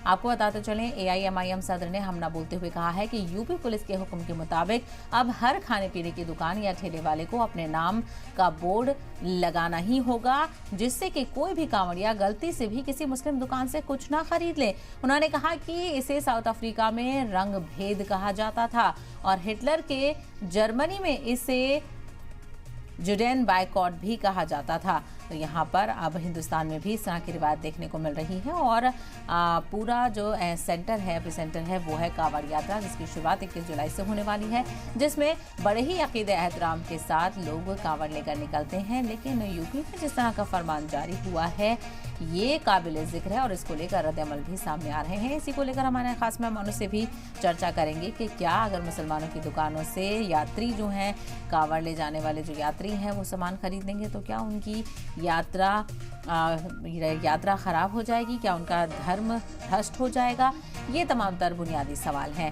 आपको बताते चलें, एआईएमआईएम सदर ने हमला बोलते हुए कहा है कि यूपी पुलिस के हुक्म के मुताबिक अब हर खाने पीने की दुकान या ठेले वाले को अपने नाम का बोर्ड लगाना ही होगा, जिससे कि कोई भी कांवड़िया गलती से भी किसी मुस्लिम दुकान से कुछ ना खरीद ले। उन्होंने कहा कि इसे साउथ अफ्रीका में रंग भेद कहा जाता था और हिटलर के जर्मनी में इसे जुडेन बायकॉट भी कहा जाता था। तो यहाँ पर अब हिंदुस्तान में भी इस तरह की रिवायत देखने को मिल रही है और पूरा जो सेंटर है, एपिसेंटर है, वो है कांवड़ यात्रा, जिसकी शुरुआत 21 जुलाई से होने वाली है, जिसमें बड़े ही अकीदे एहतराम के साथ लोग कांवड़ लेकर निकलते हैं। लेकिन यूपी में जिस तरह का फरमान जारी हुआ है, ये काबिल जिक्र है और इसको लेकर रद्द-ए-अमल भी सामने आ रहे हैं। इसी को लेकर हमारे खास मेहमानों से भी चर्चा करेंगे कि क्या अगर मुसलमानों की दुकानों से यात्री जो हैं, कांवड़ ले जाने वाले जो यात्री हैं, वो सामान खरीदेंगे तो क्या उनकी यात्रा खराब हो जाएगी, क्या उनका धर्म भ्रष्ट हो जाएगा? ये तमाम तर बुनियादी सवाल हैं।